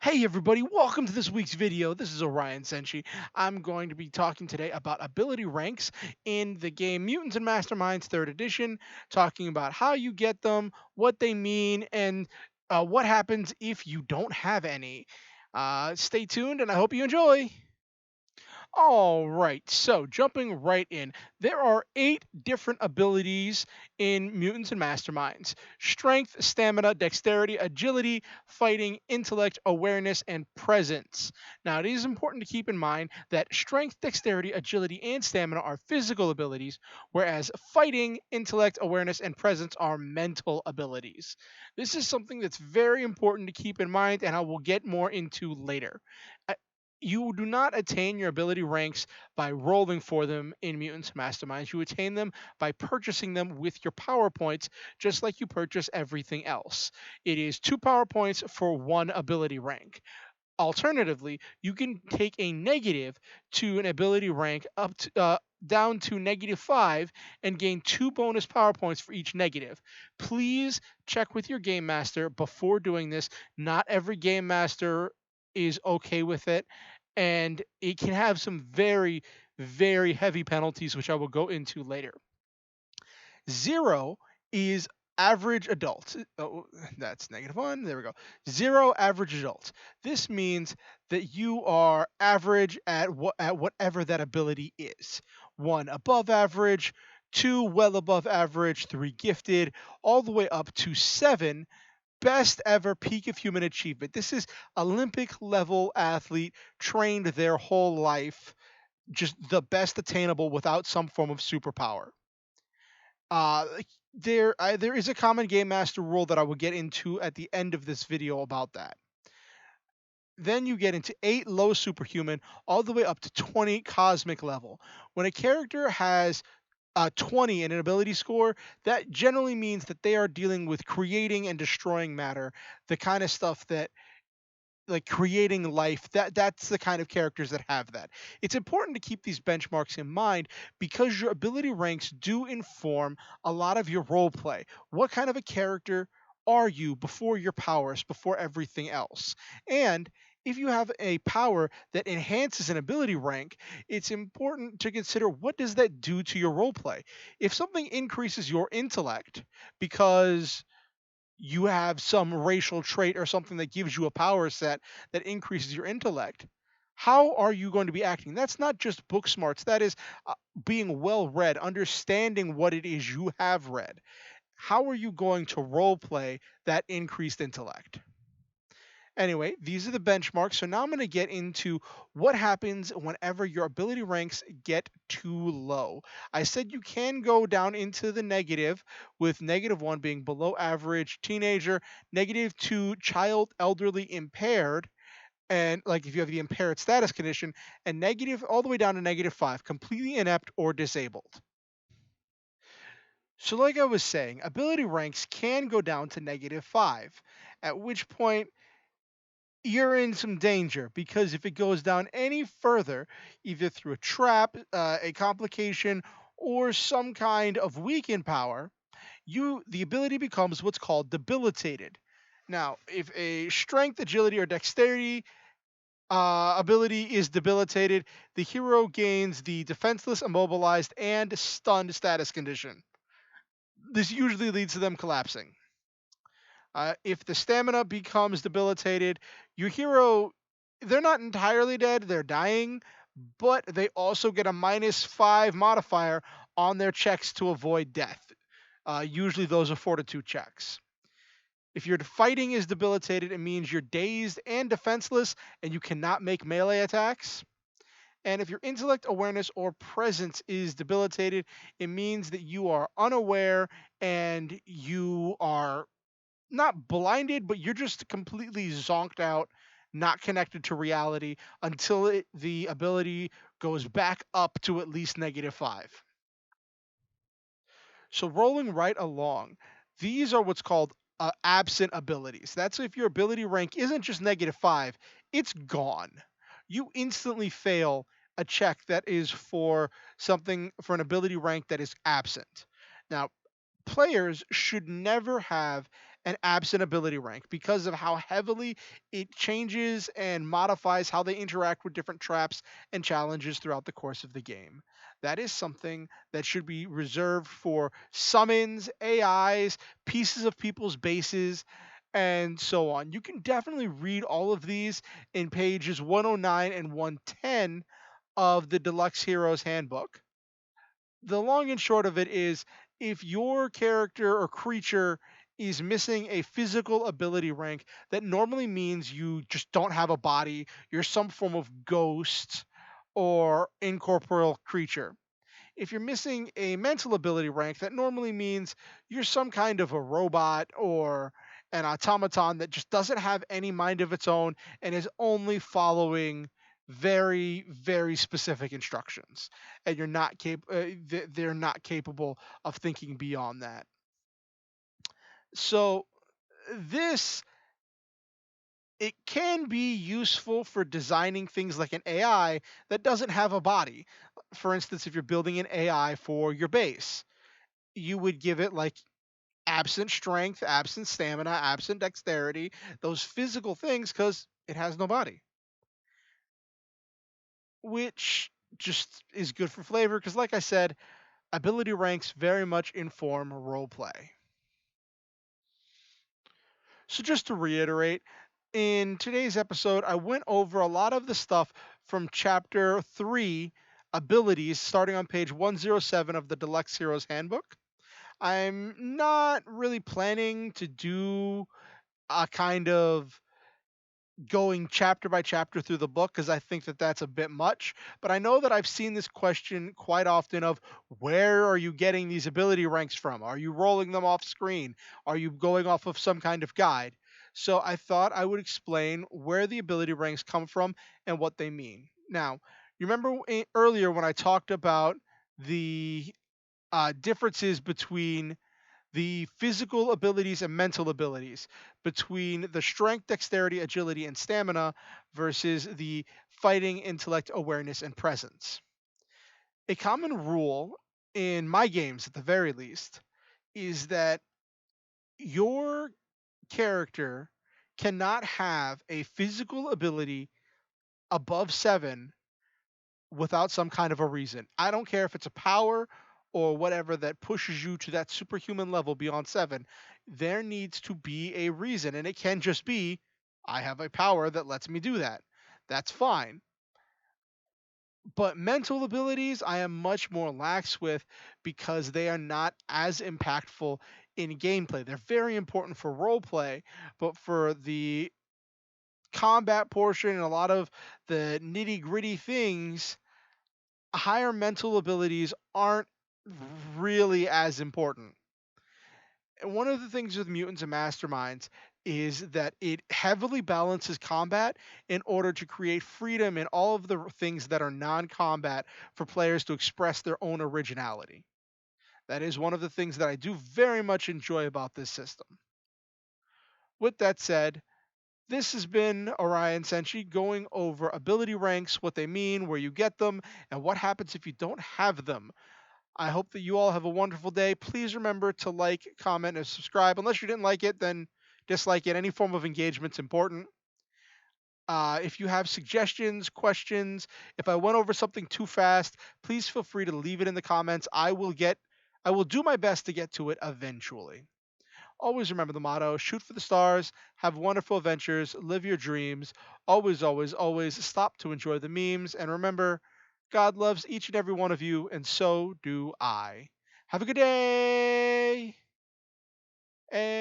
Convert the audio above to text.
Hey everybody, welcome to this week's video. This is Orion Senshi. I'm going to be talking today about ability ranks in the game Mutants and Masterminds 3rd edition, talking about how you get them, what they mean, and what happens if you don't have any. Stay tuned and I hope you enjoy. All right, so jumping right in, there are 8 different abilities in Mutants and Masterminds: strength, stamina, dexterity, agility, fighting, intellect, awareness, and presence. Now, it is important to keep in mind that strength, dexterity, agility, and stamina are physical abilities, whereas fighting, intellect, awareness, and presence are mental abilities. This is something that's very important to keep in mind, and I will get more into later. Uh, You do not attain your ability ranks by rolling for them in Mutants Masterminds. You attain them by purchasing them with your power points, just like you purchase everything else. It is 2 power points for 1 ability rank. Alternatively, you can take a negative to an ability rank up to, down to -5 and gain 2 bonus power points for each negative. Please check with your game master before doing this. Not every game master is okay with it, and it can have some very, very heavy penalties, which I will go into later. 0 is average adult. Oh, that's -1. There we go. 0 average adult. This means that you are average at whatever that ability is. 1 above average, 2 well above average, 3 gifted, all the way up to 7 best ever peak of human achievement. This is Olympic level athlete trained their whole life, just the best attainable without some form of superpower. There is a common game master rule that I will get into at the end of this video about that. Then you get into 8 low superhuman, all the way up to 20 cosmic level. When a character has 20 in an ability score, that generally means that they are dealing with creating and destroying matter, the kind of stuff that, like, creating life, that's the kind of characters that have that. It's important to keep these benchmarks in mind because your ability ranks do inform a lot of your role play. What kind of a character are you before your powers, before everything else? And if you have a power that enhances an ability rank, it's important to consider what does that do to your role play. If something increases your intellect because you have some racial trait or something that gives you a power set that increases your intellect, how are you going to be acting? That's not just book smarts. That is being well read, understanding what it is you have read. How are you going to role play that increased intellect? Anyway, these are the benchmarks. So now I'm going to get into what happens whenever your ability ranks get too low. I said you can go down into the negative, with -1 being below average teenager, -2 child, elderly, impaired, and like if you have the impaired status condition, and negative all the way down to -5, completely inept or disabled. So, like I was saying, ability ranks can go down to -5, at which point you're in some danger because if it goes down any further, either through a trap, a complication, or some kind of weakened power, the ability becomes what's called debilitated. Now, if a strength, agility, or dexterity ability is debilitated, the hero gains the defenseless, immobilized, and stunned status condition. This usually leads to them collapsing. If the stamina becomes debilitated, your hero, they're not entirely dead, they're dying, but they also get a -5 modifier on their checks to avoid death. Usually those are fortitude checks. If your fighting is debilitated, it means you're dazed and defenseless and you cannot make melee attacks. And if your intellect, awareness, or presence is debilitated, it means that you are unaware and you are not blinded, but you're just completely zonked out, not connected to reality until the ability goes back up to at least -5. So rolling right along, these are what's called absent abilities. That's if your ability rank isn't just -5, it's gone. You instantly fail a check that is for an ability rank that is absent. Now, players should never have an absent ability rank because of how heavily it changes and modifies how they interact with different traps and challenges throughout the course of the game. That is something that should be reserved for summons, AIs, pieces of people's bases, and so on. You can definitely read all of these in pages 109 and 110 of the Deluxe Heroes Handbook. The long and short of it is, if your character or creature is missing a physical ability rank, that normally means you just don't have a body, you're some form of ghost or incorporeal creature. If you're missing a mental ability rank, that normally means you're some kind of a robot or an automaton that just doesn't have any mind of its own and is only following very, very specific instructions, and they're not capable of thinking beyond that. So this, it can be useful for designing things like an AI that doesn't have a body. For instance, if you're building an AI for your base, you would give it like absent strength, absent stamina, absent dexterity, those physical things, because it has no body, which just is good for flavor. Because, like I said, ability ranks very much inform role play. So, just to reiterate, in today's episode, I went over a lot of the stuff from chapter 3, abilities, starting on page 107 of the Deluxe Heroes Handbook. I'm not really planning to do a kind of going chapter by chapter through the book because I think that that's a bit much. But I know that I've seen this question quite often of, where are you getting these ability ranks from? Are you rolling them off screen? Are you going off of some kind of guide? So I thought I would explain where the ability ranks come from and what they mean. Now, you remember earlier when I talked about the differences between the physical abilities and mental abilities, between the strength, dexterity, agility, and stamina versus the fighting, intellect, awareness, and presence. A common rule in my games, at the very least, is that your character cannot have a physical ability above 7 without some kind of a reason. I don't care if it's a power or whatever that pushes you to that superhuman level beyond 7. There needs to be a reason, and it can just be, I have a power that lets me do that. That's fine. But mental abilities, I am much more lax with because they are not as impactful in gameplay. They're very important for role play, but for the combat portion and a lot of the nitty gritty things, higher mental abilities aren't really as important. And one of the things with mutants and masterminds is that it heavily balances combat in order to create freedom in all of the things that are non-combat for players to express their own originality. That is one of the things that I do very much enjoy about this system. With that said, this has been Orion Senshi going over ability ranks, what they mean, where you get them, and what happens if you don't have them. I hope that you all have a wonderful day. Please remember to like, comment, and subscribe. Unless you didn't like it, then dislike it. Any form of engagement's important. If you have suggestions, questions, if I went over something too fast, please feel free to leave it in the comments. I will do my best to get to it eventually. Always remember the motto: shoot for the stars, have wonderful adventures, live your dreams. Always, always, always stop to enjoy the memes. And remember, God loves each and every one of you, and so do I. Have a good day. And